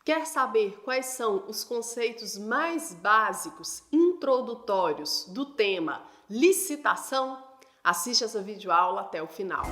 Quer saber quais são os conceitos mais básicos, introdutórios do tema licitação? Assiste essa videoaula até o final.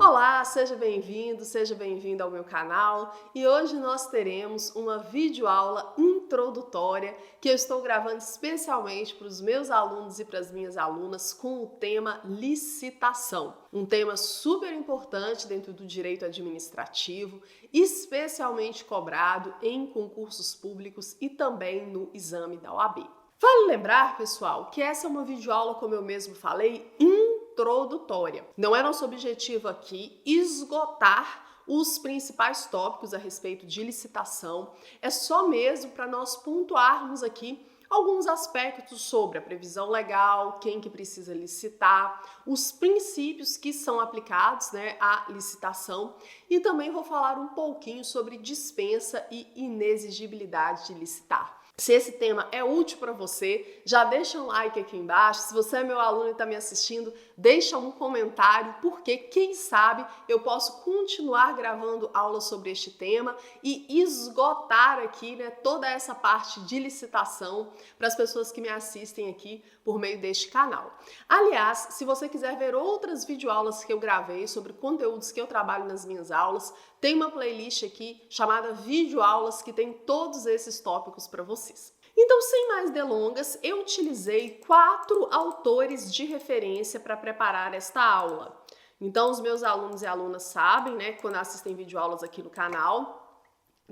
Olá, seja bem-vindo ao meu canal e hoje nós teremos uma videoaula introdutória que eu estou gravando especialmente para os meus alunos e para as minhas alunas com o tema licitação. Um tema super importante dentro do direito administrativo, especialmente cobrado em concursos públicos e também no exame da OAB. Vale lembrar, pessoal, que essa é uma videoaula, como eu mesmo falei, introdutória. Não é nosso objetivo aqui esgotar os principais tópicos a respeito de licitação, é só mesmo para nós pontuarmos aqui alguns aspectos sobre a previsão legal, quem que precisa licitar, os princípios que são aplicados, à licitação, e também vou falar um pouquinho sobre dispensa e inexigibilidade de licitar. Se esse tema é útil para você, já deixa um like aqui embaixo. Se você é meu aluno e está me assistindo, deixa um comentário, porque quem sabe eu posso continuar gravando aulas sobre este tema e esgotar aqui, toda essa parte de licitação para as pessoas que me assistem aqui por meio deste canal. Aliás, se você quiser ver outras videoaulas que eu gravei sobre conteúdos que eu trabalho nas minhas aulas, tem uma playlist aqui chamada Videoaulas que tem todos esses tópicos para vocês. Então, sem mais delongas, eu utilizei 4 autores de referência para preparar esta aula. Então, os meus alunos e alunas sabem, quando assistem videoaulas aqui no canal,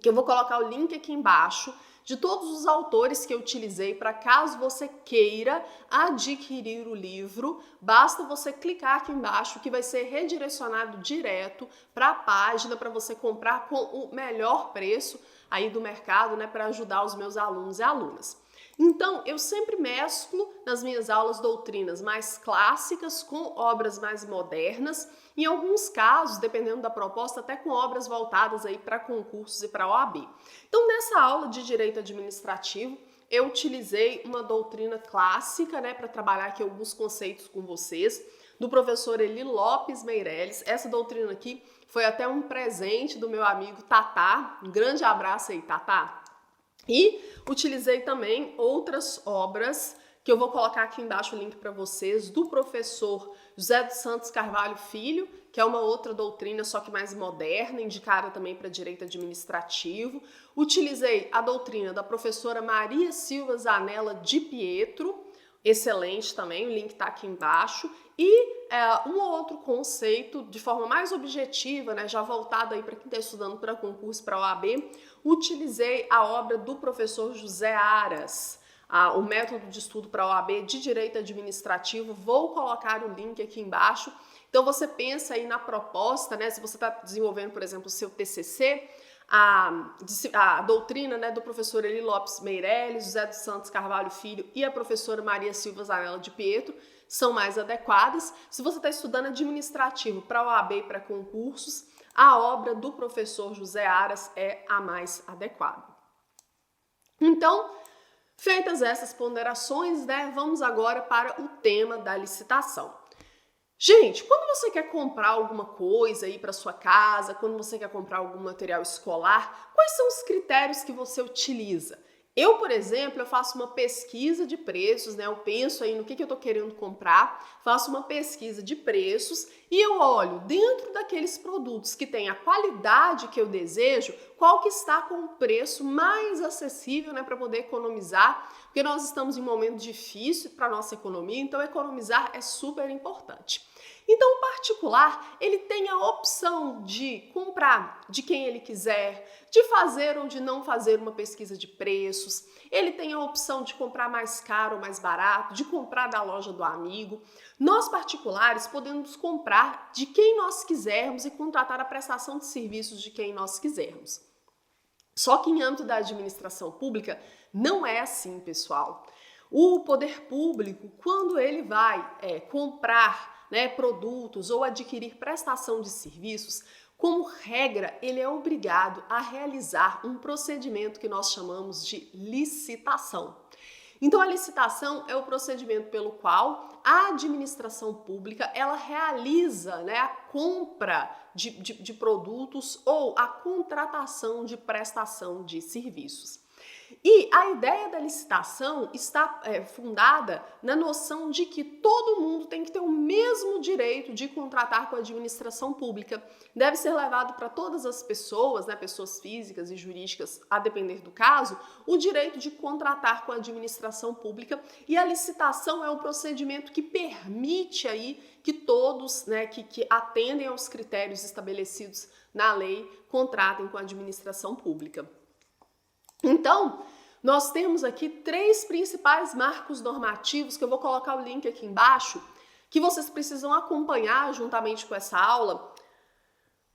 que eu vou colocar o link aqui embaixo de todos os autores que eu utilizei para caso você queira adquirir o livro, basta você clicar aqui embaixo que vai ser redirecionado direto para a página para você comprar com o melhor preço aí do mercado, para ajudar os meus alunos e alunas. Então, eu sempre mesclo nas minhas aulas doutrinas mais clássicas com obras mais modernas, em alguns casos, dependendo da proposta, até com obras voltadas aí para concursos e para a OAB. Então, nessa aula de Direito Administrativo, eu utilizei uma doutrina clássica, para trabalhar aqui alguns conceitos com vocês, do professor Eli Lopes Meireles. Essa doutrina aqui foi até um presente do meu amigo Tatá. Um grande abraço aí, Tatá. E utilizei também outras obras, que eu vou colocar aqui embaixo o link para vocês, do professor José dos Santos Carvalho Filho, que é uma outra doutrina, só que mais moderna, indicada também para direito administrativo. Utilizei a doutrina da professora Maria Silva Zanella de Pietro, excelente também, o link está aqui embaixo. E um outro conceito, de forma mais objetiva, já voltado aí para quem está estudando para concurso, para a OAB, utilizei a obra do professor José Aras, o método de estudo para a OAB de Direito Administrativo. Vou colocar o link aqui embaixo. Então você pensa aí na proposta, se você está desenvolvendo, por exemplo, o seu TCC, a doutrina do professor Eli Lopes Meireles, José dos Santos Carvalho Filho e a professora Maria Silva Zanella de Pietro são mais adequadas. Se você está estudando administrativo para OAB e para concursos, a obra do professor José Aras é a mais adequada. Então, feitas essas ponderações, vamos agora para o tema da licitação. Gente, quando você quer comprar alguma coisa aí para sua casa, quando você quer comprar algum material escolar, quais são os critérios que você utiliza? Eu, por exemplo, eu faço uma pesquisa de preços, eu penso aí no que eu estou querendo comprar, faço uma pesquisa de preços e eu olho dentro daqueles produtos que têm a qualidade que eu desejo, qual que está com o preço mais acessível, para poder economizar, porque nós estamos em um momento difícil para a nossa economia, então economizar é super importante. Então, o particular, ele tem a opção de comprar de quem ele quiser, de fazer ou de não fazer uma pesquisa de preços. Ele tem a opção de comprar mais caro ou mais barato, de comprar da loja do amigo. Nós, particulares, podemos comprar de quem nós quisermos e contratar a prestação de serviços de quem nós quisermos. Só que em âmbito da administração pública, não é assim, pessoal. O poder público, quando ele vai comprar produtos ou adquirir prestação de serviços, como regra, ele é obrigado a realizar um procedimento que nós chamamos de licitação. Então, a licitação é o procedimento pelo qual a administração pública ela realiza, né, a compra de produtos ou a contratação de prestação de serviços. E a ideia da licitação está fundada na noção de que todo mundo tem que ter o mesmo direito de contratar com a administração pública. Deve ser levado para todas as pessoas, né, pessoas físicas e jurídicas, a depender do caso, o direito de contratar com a administração pública. E a licitação é o procedimento que permite aí que todos, né, que atendem aos critérios estabelecidos na lei, contratem com a administração pública. Então, nós temos aqui 3 principais marcos normativos, que eu vou colocar o link aqui embaixo, que vocês precisam acompanhar juntamente com essa aula,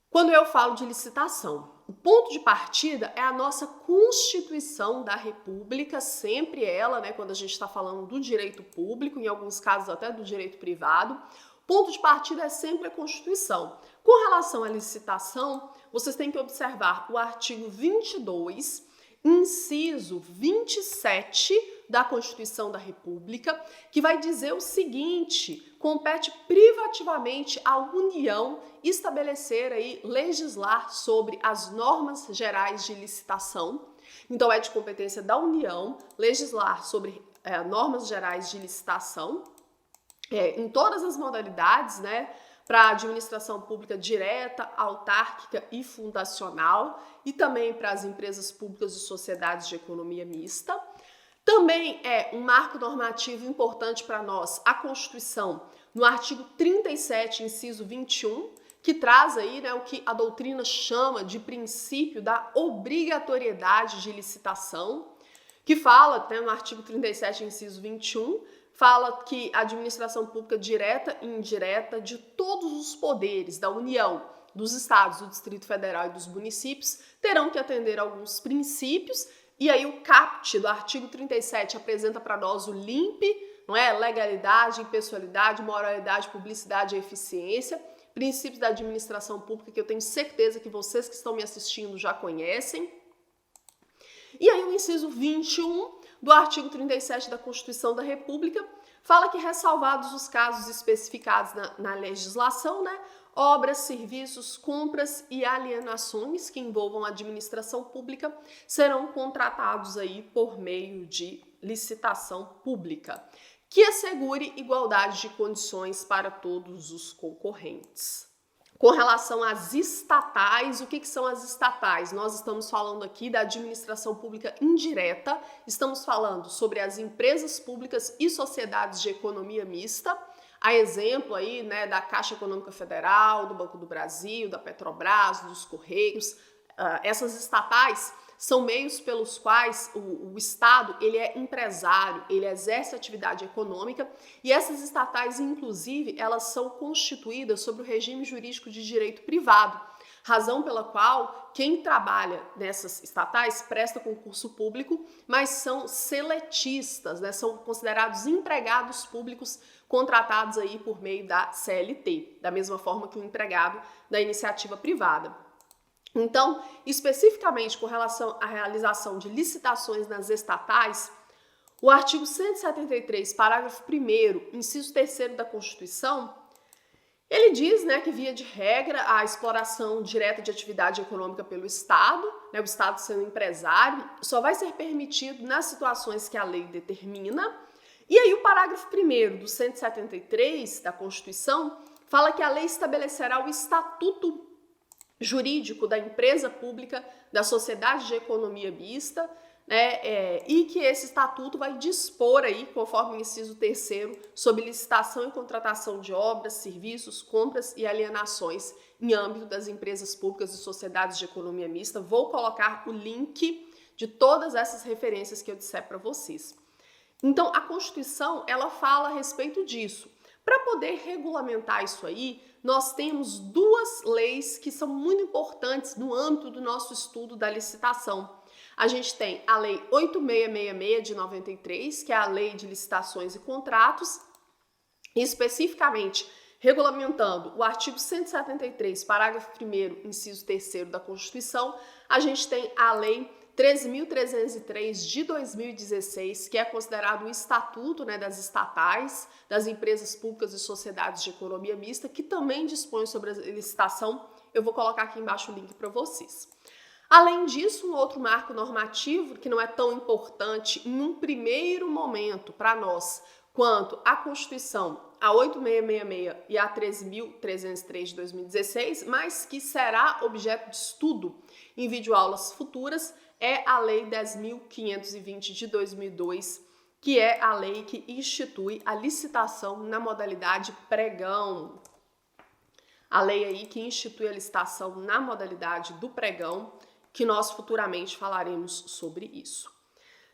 quando eu falo de licitação. O ponto de partida é a nossa Constituição da República, sempre ela, né, quando a gente está falando do direito público, em alguns casos até do direito privado. O ponto de partida é sempre a Constituição. Com relação à licitação, vocês têm que observar o artigo 22, inciso 27 da Constituição da República, que vai dizer o seguinte: compete privativamente à União estabelecer aí, legislar sobre as normas gerais de licitação. Então é de competência da União legislar sobre normas gerais de licitação em todas as modalidades, né? Para a administração pública direta, autárquica e fundacional, e também para as empresas públicas e sociedades de economia mista. Também é um marco normativo importante para nós a Constituição, no artigo 37, inciso 21, que traz aí, né, o que a doutrina chama de princípio da obrigatoriedade de licitação, que fala, né, no artigo 37, inciso 21, fala que a administração pública direta e indireta de todos os poderes da União, dos estados, do Distrito Federal e dos municípios terão que atender a alguns princípios, e aí o caput do artigo 37 apresenta para nós o LIMP, não é? Legalidade, impessoalidade, moralidade, publicidade e eficiência, princípios da administração pública que eu tenho certeza que vocês que estão me assistindo já conhecem. E aí o inciso 21 do artigo 37 da Constituição da República fala que, ressalvados os casos especificados na legislação, né, obras, serviços, compras e alienações que envolvam a administração pública serão contratados aí por meio de licitação pública, que assegure igualdade de condições para todos os concorrentes. Com relação às estatais, o que são as estatais? Nós estamos falando aqui da administração pública indireta, estamos falando sobre as empresas públicas e sociedades de economia mista, a exemplo aí, né, da Caixa Econômica Federal, do Banco do Brasil, da Petrobras, dos Correios. Essas estatais são meios pelos quais o Estado ele é empresário, ele exerce atividade econômica, e essas estatais, inclusive, elas são constituídas sobre o regime jurídico de direito privado, razão pela qual quem trabalha nessas estatais presta concurso público, mas são seletistas, né? São considerados empregados públicos contratados aí por meio da CLT, da mesma forma que o empregado da iniciativa privada. Então, especificamente com relação à realização de licitações nas estatais, o artigo 173, parágrafo 1º, inciso 3º da Constituição, ele diz, né, que, via de regra, a exploração direta de atividade econômica pelo Estado, né, o Estado sendo empresário, só vai ser permitido nas situações que a lei determina. E aí o parágrafo 1º do 173 da Constituição fala que a lei estabelecerá o estatuto jurídico da empresa pública, da sociedade de economia mista, né, e que esse estatuto vai dispor aí, conforme o inciso 3º, sobre licitação e contratação de obras, serviços, compras e alienações em âmbito das empresas públicas e sociedades de economia mista. Vou colocar o link de todas essas referências que eu disser para vocês. Então, a Constituição, ela fala a respeito disso. Para poder regulamentar isso aí, nós temos 2 leis que são muito importantes no âmbito do nosso estudo da licitação. A gente tem a Lei 8666 de 93, que é a Lei de Licitações e Contratos, e especificamente regulamentando o artigo 173, parágrafo 1º, inciso 3º da Constituição, a gente tem a Lei 13.303 de 2016, que é considerado o estatuto, né, das estatais, das empresas públicas e sociedades de economia mista, que também dispõe sobre a licitação. Eu vou colocar aqui embaixo o link para vocês. Além disso, um outro marco normativo, que não é tão importante em um primeiro momento para nós, quanto a Constituição, a 8666 e a 13.303 de 2016, mas que será objeto de estudo em videoaulas futuras, é a Lei 10.520 de 2002, que é a lei que institui a licitação na modalidade pregão. A lei aí que institui a licitação na modalidade do pregão, que nós futuramente falaremos sobre isso.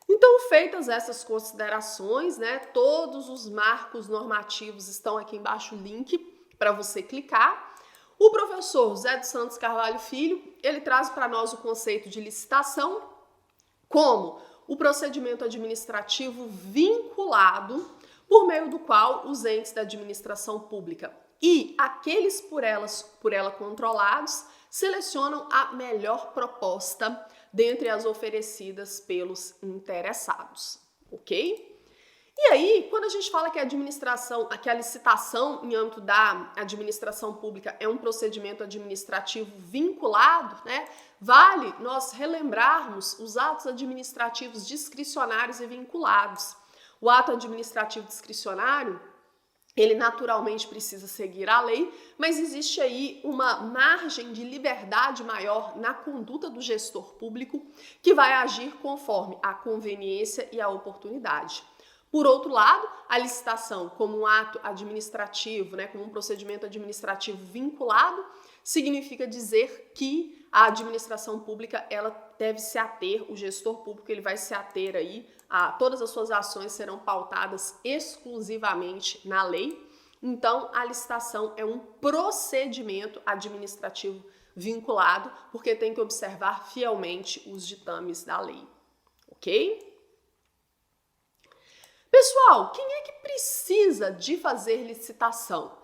Então, feitas essas considerações, né, todos os marcos normativos estão aqui embaixo o link para você clicar. O professor José dos Santos Carvalho Filho, ele traz para nós o conceito de licitação como o procedimento administrativo vinculado por meio do qual os entes da administração pública e aqueles por ela controlados selecionam a melhor proposta dentre as oferecidas pelos interessados, ok? E aí, quando a gente fala que a licitação em âmbito da administração pública é um procedimento administrativo vinculado, né? Vale nós relembrarmos os atos administrativos discricionários e vinculados. O ato administrativo discricionário, ele naturalmente precisa seguir a lei, mas existe aí uma margem de liberdade maior na conduta do gestor público que vai agir conforme a conveniência e a oportunidade. Por outro lado, a licitação como um ato administrativo, né, como um procedimento administrativo vinculado, significa dizer que a administração pública ela deve se ater, o gestor público ele vai se ater aí todas as suas ações serão pautadas exclusivamente na lei. Então, a licitação é um procedimento administrativo vinculado, porque tem que observar fielmente os ditames da lei, ok? Pessoal, quem é que precisa de fazer licitação?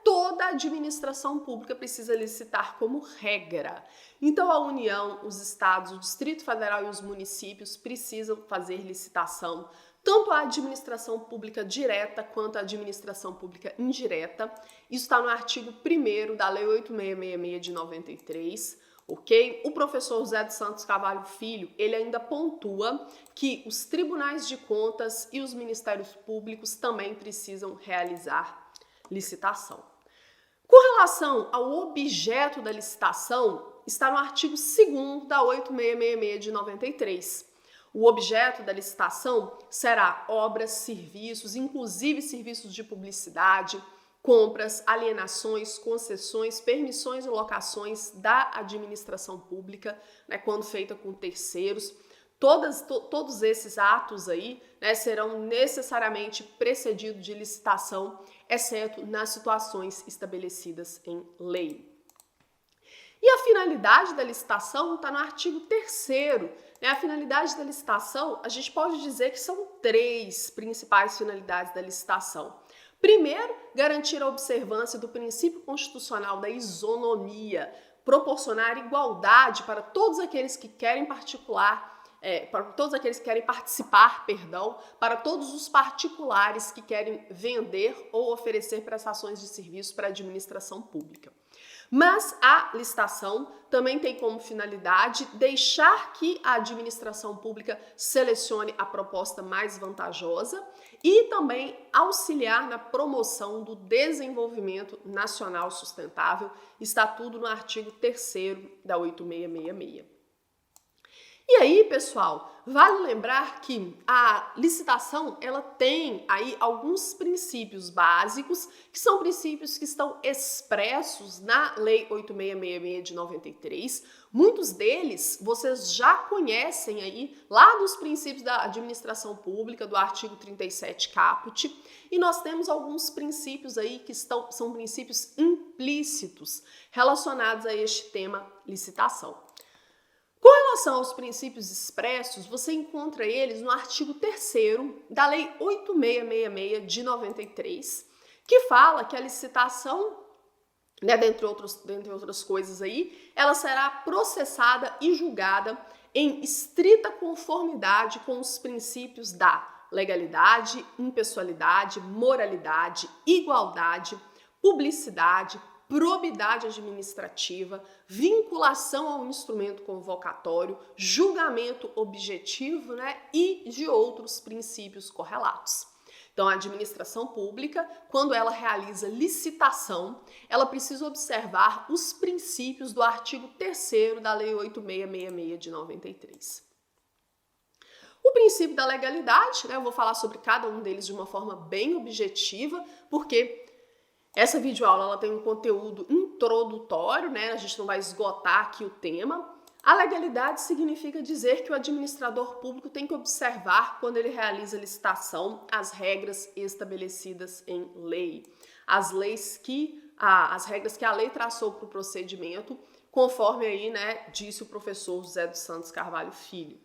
Toda a administração pública precisa licitar como regra. Então, a União, os estados, o Distrito Federal e os municípios precisam fazer licitação, tanto a administração pública direta quanto a administração pública indireta. Isso está no artigo 1º da Lei 8666 de 93, ok? O professor José dos Santos Carvalho Filho, ele ainda pontua que os tribunais de contas e os ministérios públicos também precisam realizar licitação. Com relação ao objeto da licitação, está no artigo 2º da 8666 de 93. O objeto da licitação será obras, serviços, inclusive serviços de publicidade, compras, alienações, concessões, permissões e locações da administração pública, né, quando feita com terceiros. Todos esses atos aí, né, serão necessariamente precedidos de licitação, exceto nas situações estabelecidas em lei. E a finalidade da licitação está no artigo 3º. A finalidade da licitação, a gente pode dizer que são 3 principais finalidades da licitação. Primeiro, garantir a observância do princípio constitucional da isonomia, proporcionar igualdade para todos aqueles que querem participar, para todos os particulares que querem vender ou oferecer prestações de serviço para a administração pública. Mas a licitação também tem como finalidade deixar que a administração pública selecione a proposta mais vantajosa e também auxiliar na promoção do desenvolvimento nacional sustentável. Está tudo no artigo 3º da 8666. E aí, pessoal, vale lembrar que a licitação, ela tem aí alguns princípios básicos, que são princípios que estão expressos na Lei 8666 de 93. Muitos deles vocês já conhecem aí lá dos princípios da administração pública, do artigo 37 caput, e nós temos alguns princípios aí que são princípios implícitos relacionados a este tema licitação. Com relação aos princípios expressos, você encontra eles no artigo 3º da Lei 8666 de 93, que fala que a licitação, né, dentre outras coisas aí, ela será processada e julgada em estrita conformidade com os princípios da legalidade, impessoalidade, moralidade, igualdade, publicidade, probidade administrativa, vinculação ao instrumento convocatório, julgamento objetivo, né, e de outros princípios correlatos. Então, a administração pública, quando ela realiza licitação, ela precisa observar os princípios do artigo 3º da Lei 8666 de 93. O princípio da legalidade, né, eu vou falar sobre cada um deles de uma forma bem objetiva, porque essa videoaula ela tem um conteúdo introdutório, né, a gente não vai esgotar aqui o tema. A legalidade significa dizer que o administrador público tem que observar, quando ele realiza a licitação, as regras estabelecidas em lei. As regras que a lei traçou para o procedimento, conforme aí, né, disse o professor José dos Santos Carvalho Filho.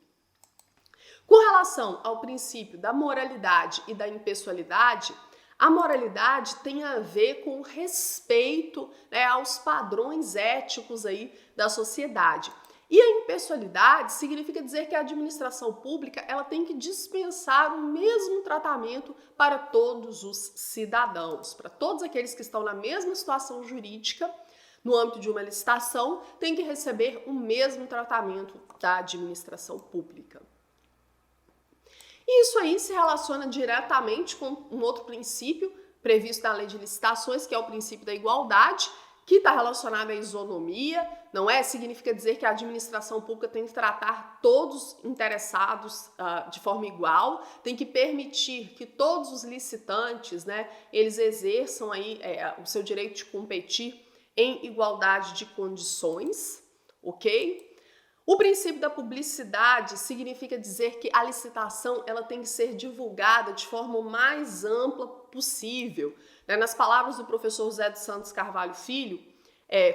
Com relação ao princípio da moralidade e da impessoalidade, a moralidade tem a ver com respeito, né, aos padrões éticos aí da sociedade. E a impessoalidade significa dizer que a administração pública ela tem que dispensar o mesmo tratamento para todos os cidadãos, para todos aqueles que estão na mesma situação jurídica, no âmbito de uma licitação, tem que receber o mesmo tratamento da administração pública. E isso aí se relaciona diretamente com um outro princípio previsto na lei de licitações, que é o princípio da igualdade, que está relacionado à isonomia, não é? Significa dizer que a administração pública tem que tratar todos interessados de forma igual, tem que permitir que todos os licitantes, né, eles exerçam aí o seu direito de competir em igualdade de condições, ok? O princípio da publicidade significa dizer que a licitação ela tem que ser divulgada de forma o mais ampla possível. Nas palavras do professor José dos Santos Carvalho Filho,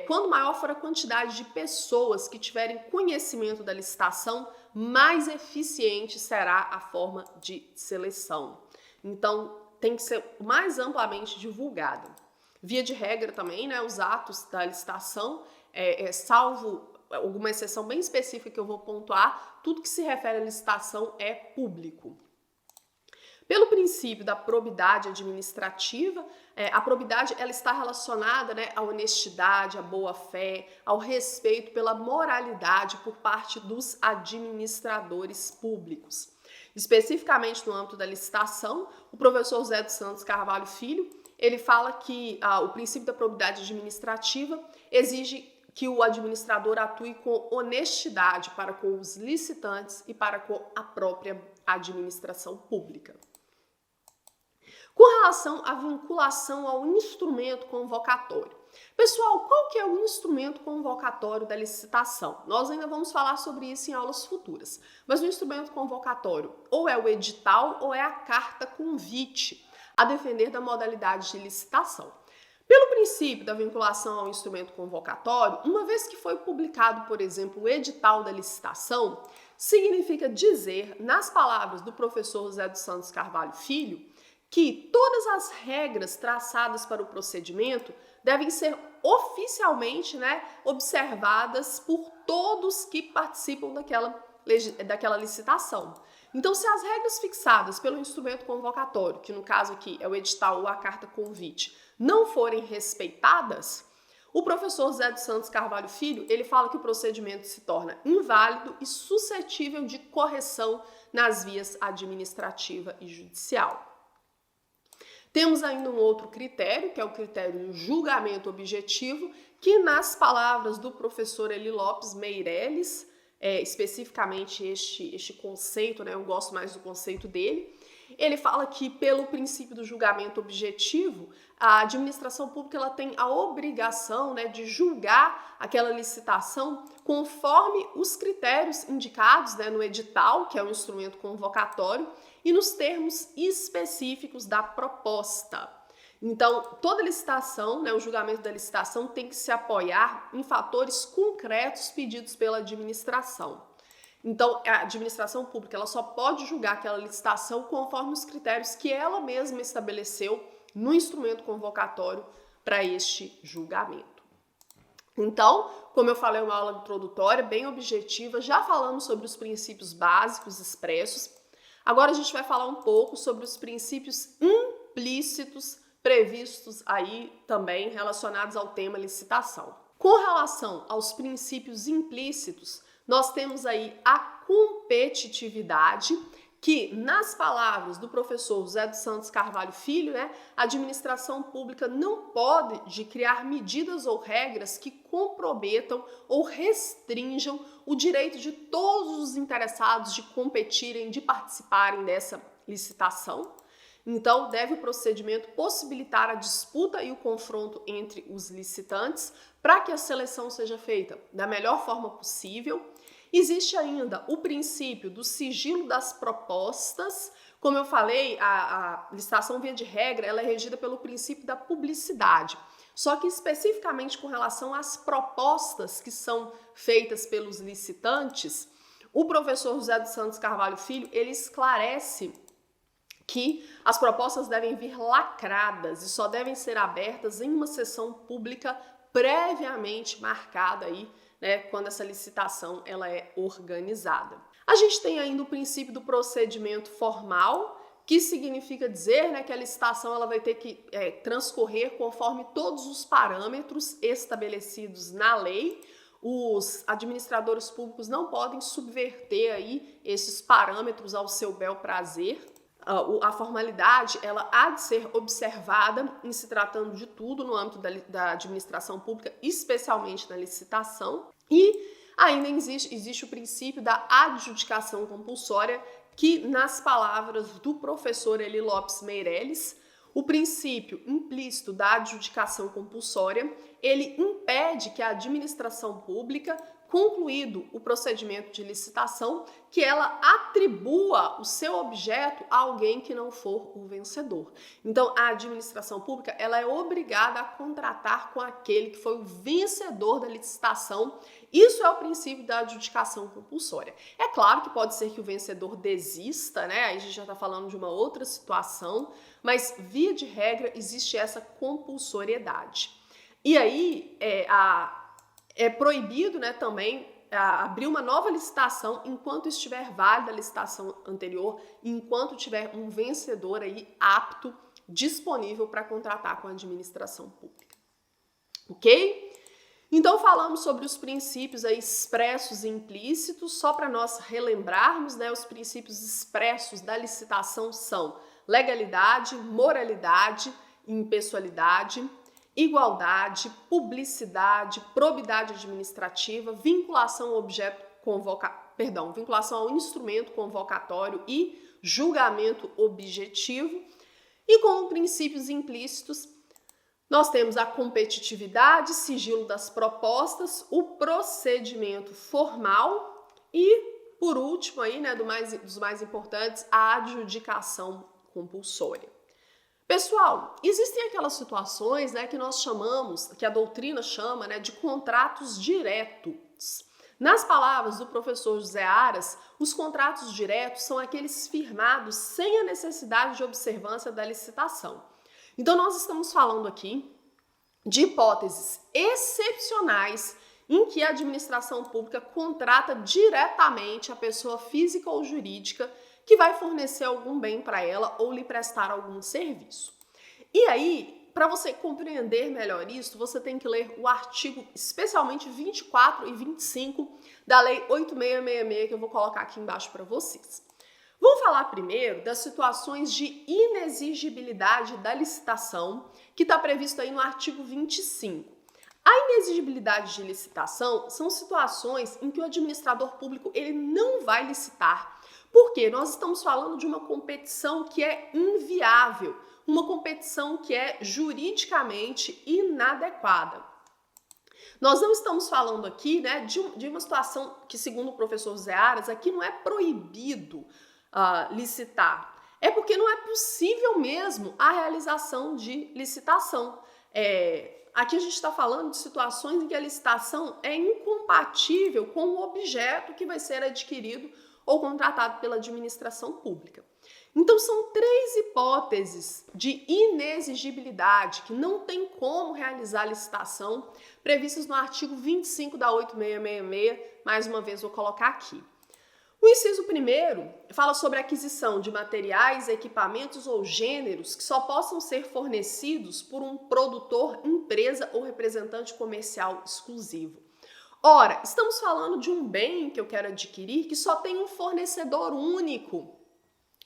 quando maior for a quantidade de pessoas que tiverem conhecimento da licitação, mais eficiente será a forma de seleção. Então, tem que ser mais amplamente divulgada. Via de regra também, né, os atos da licitação, salvo alguma exceção bem específica que eu vou pontuar, tudo que se refere à licitação é público. Pelo princípio da probidade administrativa, a probidade ela está relacionada, né, à honestidade, à boa-fé, ao respeito pela moralidade por parte dos administradores públicos. Especificamente no âmbito da licitação, o professor José dos Santos Carvalho Filho, ele fala que o princípio da probidade administrativa exige que o administrador atue com honestidade para com os licitantes e para com a própria administração pública. Com relação à vinculação ao instrumento convocatório. Pessoal, qual que é o instrumento convocatório da licitação? Nós ainda vamos falar sobre isso em aulas futuras. Mas o instrumento convocatório ou é o edital ou é a carta convite, a depender da modalidade de licitação. Pelo princípio da vinculação ao instrumento convocatório, uma vez que foi publicado, por exemplo, o edital da licitação, significa dizer, nas palavras do professor José dos Santos Carvalho Filho, que todas as regras traçadas para o procedimento devem ser oficialmente, né, observadas por todos que participam daquela licitação. Então, se as regras fixadas pelo instrumento convocatório, que no caso aqui é o edital ou a carta convite, não forem respeitadas, o professor José dos Santos Carvalho Filho, ele fala que o procedimento se torna inválido e suscetível de correção nas vias administrativa e judicial. Temos ainda um outro critério, que é o critério do julgamento objetivo, que nas palavras do professor Eli Lopes Meireles, especificamente este conceito, né, eu gosto mais do conceito dele, ele fala que pelo princípio do julgamento objetivo, a administração pública ela tem a obrigação, né, de julgar aquela licitação conforme os critérios indicados, né, no edital, que é um instrumento convocatório, e nos termos específicos da proposta. Então, toda licitação, né, o julgamento da licitação tem que se apoiar em fatores concretos pedidos pela administração. Então, a administração pública ela só pode julgar aquela licitação conforme os critérios que ela mesma estabeleceu no instrumento convocatório para este julgamento. Então, como eu falei, uma aula introdutória bem objetiva, já falamos sobre os princípios básicos expressos. Agora a gente vai falar um pouco sobre os princípios implícitos previstos aí também relacionados ao tema licitação. Com relação aos princípios implícitos, nós temos aí a competitividade, que, nas palavras do professor José dos Santos Carvalho Filho, a administração pública não pode criar medidas ou regras que comprometam ou restringam o direito de todos os interessados de competirem, de participarem dessa licitação. Então, deve o procedimento possibilitar a disputa e o confronto entre os licitantes para que a seleção seja feita da melhor forma possível. Existe ainda o princípio do sigilo das propostas. Como eu falei, a licitação, via de regra, ela é regida pelo princípio da publicidade. Só que especificamente com relação às propostas que são feitas pelos licitantes, o professor José dos Santos Carvalho Filho, ele esclarece que as propostas devem vir lacradas e só devem ser abertas em uma sessão pública previamente marcada aí, quando essa licitação ela é organizada. A gente tem ainda o princípio do procedimento formal, que significa dizer que a licitação ela vai ter que transcorrer conforme todos os parâmetros estabelecidos na lei. Os administradores públicos não podem subverter aí esses parâmetros ao seu bel prazer. A formalidade ela há de ser observada em se tratando de tudo no âmbito da administração pública, especialmente na licitação. E ainda existe o princípio da adjudicação compulsória, que, nas palavras do professor Eli Lopes Meireles, o princípio implícito da adjudicação compulsória, ele impede que a administração pública, concluído o procedimento de licitação, que ela atribua o seu objeto a alguém que não for o vencedor. Então, a administração pública ela é obrigada a contratar com aquele que foi o vencedor da licitação. Isso é o princípio da adjudicação compulsória. É claro que pode ser que o vencedor desista, aí a gente já está falando de uma outra situação, mas, via de regra, existe essa compulsoriedade. E aí, é proibido também abrir uma nova licitação enquanto estiver válida a licitação anterior, enquanto tiver um vencedor aí apto, disponível para contratar com a administração pública. Ok? Então falamos sobre os princípios aí expressos e implícitos. Só para nós relembrarmos, os princípios expressos da licitação são legalidade, moralidade, impessoalidade, igualdade, publicidade, probidade administrativa, vinculação ao instrumento convocatório e julgamento objetivo. E como princípios implícitos, nós temos a competitividade, sigilo das propostas, o procedimento formal e, por último, aí, dos mais importantes, a adjudicação compulsória. Pessoal, existem aquelas situações que nós chamamos, que a doutrina chama de contratos diretos. Nas palavras do professor José Aras, os contratos diretos são aqueles firmados sem a necessidade de observância da licitação. Então, nós estamos falando aqui de hipóteses excepcionais em que a administração pública contrata diretamente a pessoa física ou jurídica que vai fornecer algum bem para ela ou lhe prestar algum serviço. E aí, para você compreender melhor isso, você tem que ler o artigo, especialmente 24 e 25 da Lei 8666, que eu vou colocar aqui embaixo para vocês. Vamos falar primeiro das situações de inexigibilidade da licitação, que está previsto aí no artigo 25. A inexigibilidade de licitação são situações em que o administrador público ele não vai licitar, porque nós estamos falando de uma competição que é inviável, uma competição que é juridicamente inadequada. Nós não estamos falando aqui de uma situação que, segundo o professor Zé Aras, aqui não é proibido licitar. É porque não é possível mesmo a realização de licitação. Aqui a gente está falando de situações em que a licitação é incompatível com o objeto que vai ser adquirido ou contratado pela administração pública. Então, são três hipóteses de inexigibilidade que não tem como realizar licitação, previstas no artigo 25 da 8666, mais uma vez vou colocar aqui. O inciso primeiro fala sobre a aquisição de materiais, equipamentos ou gêneros que só possam ser fornecidos por um produtor, empresa ou representante comercial exclusivo. Ora, estamos falando de um bem que eu quero adquirir que só tem um fornecedor único.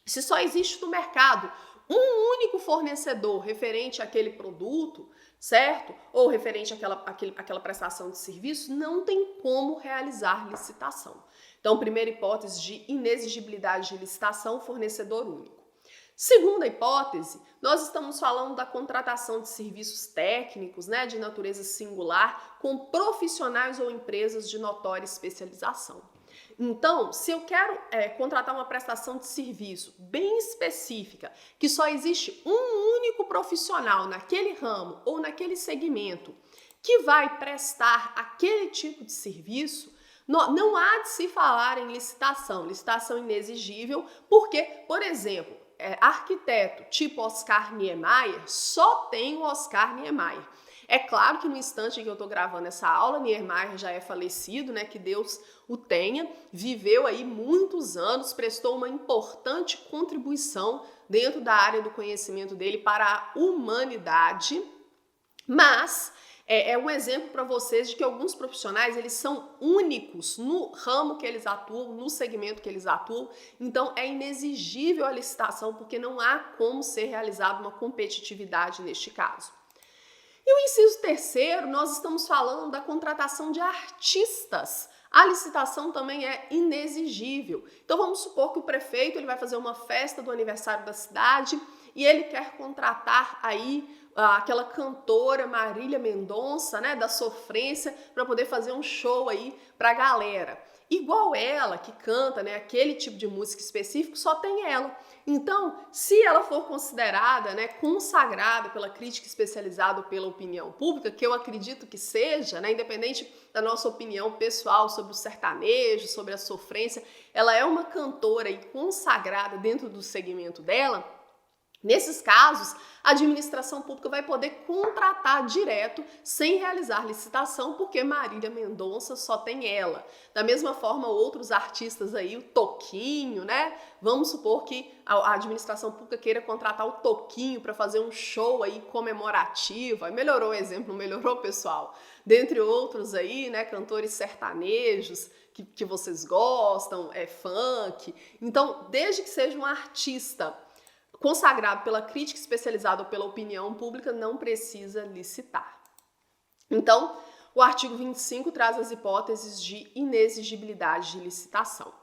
Se só existe no mercado um único fornecedor referente àquele produto, certo? Ou referente àquela prestação de serviço, não tem como realizar licitação. Então, primeira hipótese de inexigibilidade de licitação, fornecedor único. Segunda hipótese, nós estamos falando da contratação de serviços técnicos, né, de natureza singular, com profissionais ou empresas de notória especialização. Então, se eu quero contratar uma prestação de serviço bem específica, que só existe um único profissional naquele ramo ou naquele segmento que vai prestar aquele tipo de serviço, não há de se falar em licitação inexigível, porque, por exemplo, arquiteto tipo Oscar Niemeyer só tem o Oscar Niemeyer. É claro que no instante em que eu estou gravando essa aula, Niemeyer já é falecido, né? Que Deus o tenha, viveu aí muitos anos, prestou uma importante contribuição dentro da área do conhecimento dele para a humanidade, mas é um exemplo para vocês de que alguns profissionais, eles são únicos no ramo que eles atuam, no segmento que eles atuam, então é inexigível a licitação porque não há como ser realizada uma competitividade neste caso. E o inciso terceiro, nós estamos falando da contratação de artistas. A licitação também é inexigível. Então vamos supor que o prefeito ele vai fazer uma festa do aniversário da cidade e ele quer contratar aí aquela cantora Marília Mendonça, né, da Sofrência, para poder fazer um show aí para a galera. Igual ela, que canta, né, aquele tipo de música específico, só tem ela. Então, se ela for considerada, né, consagrada pela crítica especializada ou pela opinião pública, que eu acredito que seja, né, independente da nossa opinião pessoal sobre o sertanejo, sobre a sofrência, ela é uma cantora e consagrada dentro do segmento dela. Nesses casos, a administração pública vai poder contratar direto sem realizar licitação, porque Marília Mendonça só tem ela. Da mesma forma, outros artistas aí, o Toquinho, né? Vamos supor que a administração pública queira contratar o Toquinho para fazer um show aí comemorativo. Aí melhorou o exemplo, não melhorou, pessoal? Dentre outros aí, né, cantores sertanejos que vocês gostam, funk. Então, desde que seja um artista consagrado pela crítica especializada ou pela opinião pública, não precisa licitar. Então, o artigo 25 traz as hipóteses de inexigibilidade de licitação.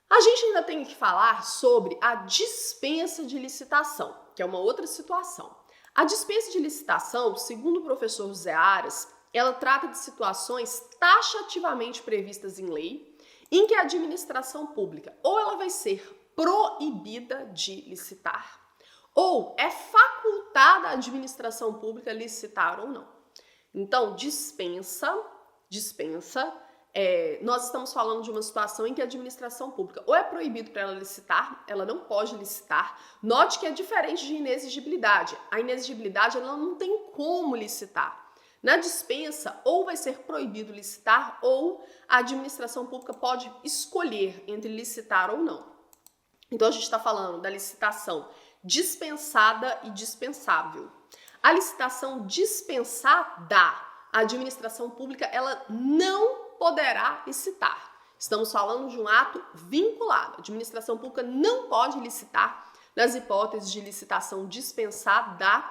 A gente ainda tem que falar sobre a dispensa de licitação, que é uma outra situação. A dispensa de licitação, segundo o professor José Aras, ela trata de situações taxativamente previstas em lei, em que a administração pública ou ela vai ser proibida de licitar, ou é facultada à administração pública licitar ou não. Então, dispensa, nós estamos falando de uma situação em que a administração pública ou é proibido para ela licitar, ela não pode licitar. Note que é diferente de inexigibilidade. A inexigibilidade, ela não tem como licitar. Na dispensa, ou vai ser proibido licitar, ou a administração pública pode escolher entre licitar ou não. Então, a gente está falando da licitação dispensada e dispensável. A licitação dispensada, a administração pública, ela não poderá licitar. Estamos falando de um ato vinculado. A administração pública não pode licitar nas hipóteses de licitação dispensada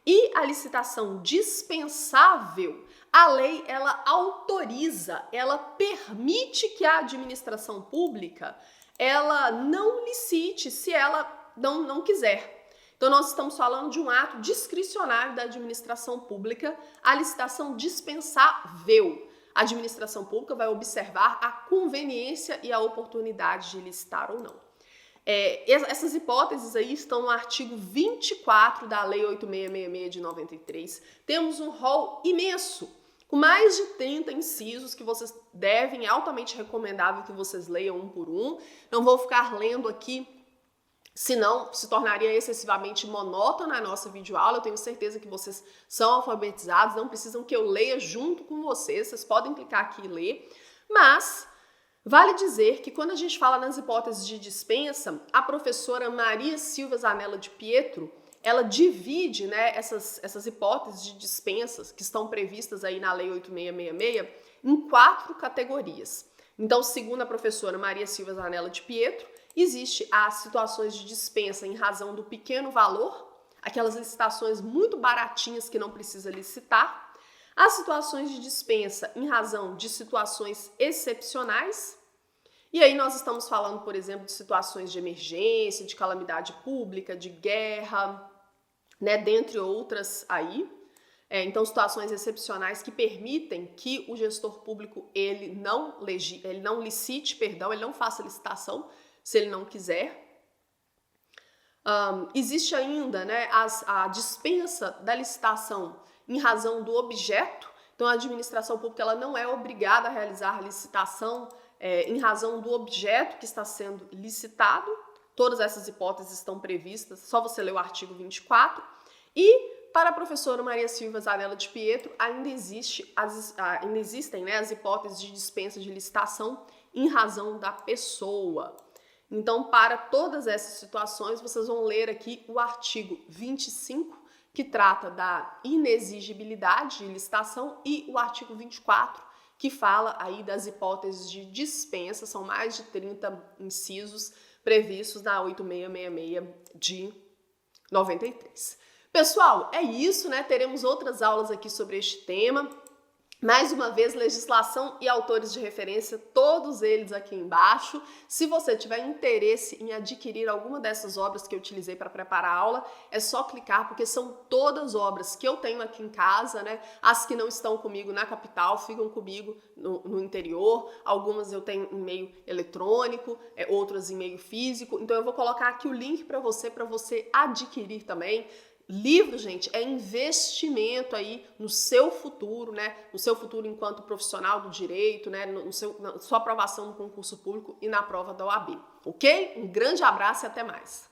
e a licitação dispensável. A lei, ela autoriza, ela permite que a administração pública ela não licite se ela não quiser. Então, nós estamos falando de um ato discricionário da administração pública, a licitação dispensável. A administração pública vai observar a conveniência e a oportunidade de licitar ou não. Essas hipóteses aí estão no artigo 24 da Lei 8666 de 93. Temos um rol imenso, com mais de 30 incisos que vocês devem, é altamente recomendável que vocês leiam um por um. Não vou ficar lendo aqui senão se tornaria excessivamente monótona a nossa videoaula. Eu tenho certeza que vocês são alfabetizados, não precisam que eu leia junto com vocês podem clicar aqui e ler, mas vale dizer que quando a gente fala nas hipóteses de dispensa, a professora Maria Silva Zanella de Pietro, ela divide, né, essas hipóteses de dispensas que estão previstas aí na Lei 8666 em 4 categorias. Então, segundo a professora Maria Silva Zanella de Pietro, existe as situações de dispensa em razão do pequeno valor, aquelas licitações muito baratinhas que não precisa licitar, as situações de dispensa em razão de situações excepcionais, e aí nós estamos falando, por exemplo, de situações de emergência, de calamidade pública, de guerra, né, dentre outras aí. Então, situações excepcionais que permitem que o gestor público ele não licite, ele não faça licitação se ele não quiser. Existe ainda, né, a dispensa da licitação em razão do objeto. Então, a administração pública ela não é obrigada a realizar a licitação em razão do objeto que está sendo licitado. Todas essas hipóteses estão previstas, só você ler o artigo 24. E para a professora Maria Silva Zanella de Pietro, ainda existem, né, as hipóteses de dispensa de licitação em razão da pessoa. Então, para todas essas situações, vocês vão ler aqui o artigo 25, que trata da inexigibilidade de licitação, e o artigo 24, que fala aí das hipóteses de dispensa. São mais de 30 incisos previstos na 8666 de 93. Pessoal, é isso, né? Teremos outras aulas aqui sobre este tema. Mais uma vez, legislação e autores de referência, todos eles aqui embaixo. Se você tiver interesse em adquirir alguma dessas obras que eu utilizei para preparar a aula, é só clicar, porque são todas obras que eu tenho aqui em casa, né? As que não estão comigo na capital, ficam comigo no interior. Algumas eu tenho em meio eletrônico, outras em meio físico. Então eu vou colocar aqui o link para você adquirir também. Livro, gente, é investimento aí no seu futuro, né? No seu futuro enquanto profissional do direito, né? Na sua aprovação no concurso público e na prova da OAB, ok? Um grande abraço e até mais!